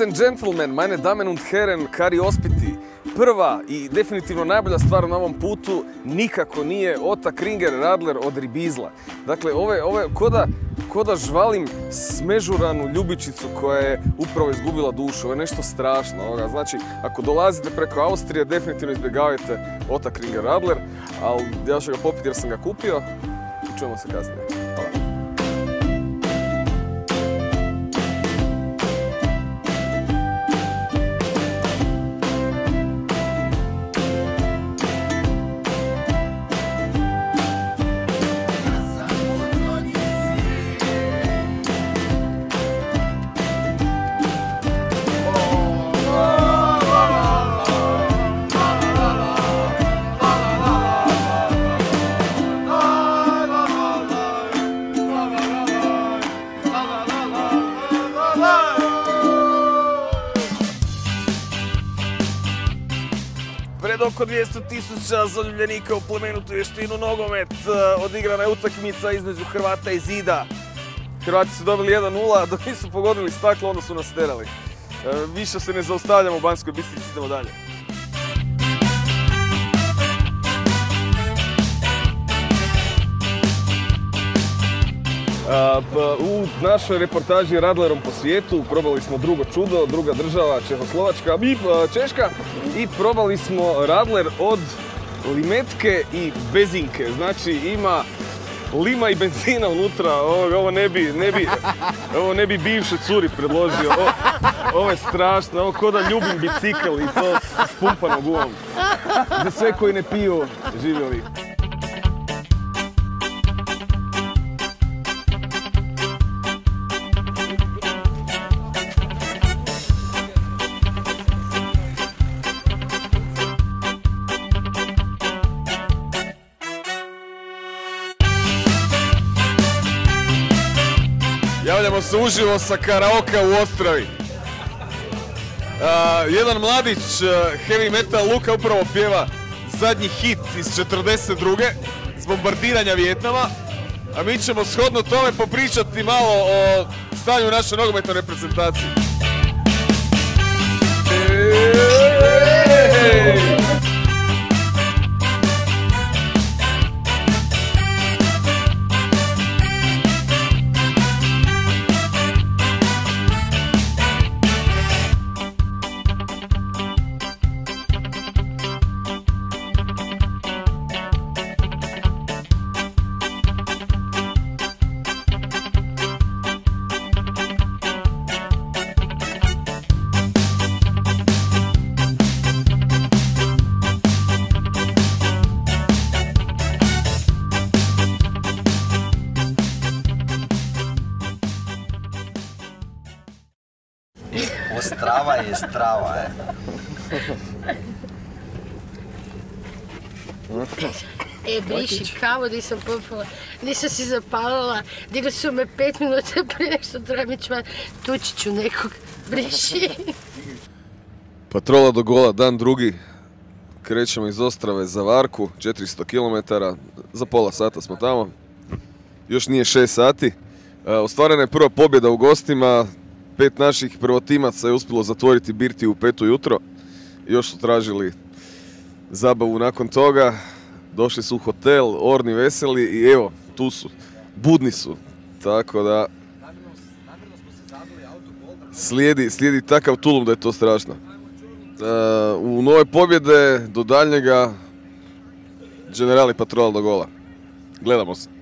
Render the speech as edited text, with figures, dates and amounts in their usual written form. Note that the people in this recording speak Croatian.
Ladies and gentlemen, meine Damen und Herren, cari ospiti, prva i definitivno najbolja stvar na ovom putu nikako nije Ota Kringer Radler od Ribizla. Dakle, ovo je ko da žvalim smežuranu ljubičicu koja je upravo izgubila dušu. Ovo je nešto strašno. Znači, ako dolazite preko Austrije, definitivno izbjegavajte Ota Kringer Radler, ali ja ću ga popiti jer sam ga kupio i čujemo se kasnije. Hvala. Pred oko 200.000 zaljubljenika u plemenutu vještinu nogomet odigrana je utakmica između Hrvata i Zida. Hrvati su dobili 1-0, dok nisu pogodili staklo, onda su nas terali. Više se ne zaustavljamo u Banskoj Bistrici, idemo dalje. U našoj reportaži Radlerom po svijetu probali smo drugo čudo, druga država, Čehoslovačka i Češka, i probali smo Radler od limetke i bezinke. Znači ima lima i benzina unutra. Ovo ne bi bivše curi predložio. Ovo je strašno, ovo ko da ljubim bicikl i to s pumpanom gumom. Za sve koji ne piju, živjeli. Javljamo se uživo sa karaoke u Ostravi. Jedan mladić heavy metal Luka upravo pjeva zadnji hit iz 42. s bombardiranja Vijetnama, a mi ćemo shodno tome popričati malo o stanju naše nogometne reprezentacije. Ostrava je strava, Briši kavu, nisam popila, nisam si zapalila, digli su me 5 minuta prije što treba čuvat, tući ću nekog, briši. Patrola do gola, dan drugi. Krećemo iz Ostrave za Varku, 400 km, za pola sata smo tamo. Još nije 6 sati. Ostvarena je prva pobjeda u gostima. 5 naših prvotimaca je uspjelo zatvoriti birtiju u 5 ujutro. Još su tražili zabavu nakon toga. Došli su u hotel, orni, veseli i evo, tu su. Budni su. Tako da slijedi takav tulum da je to strašno. U nove pobjede do daljnjega Generali Patrol do gola. Gledamo se.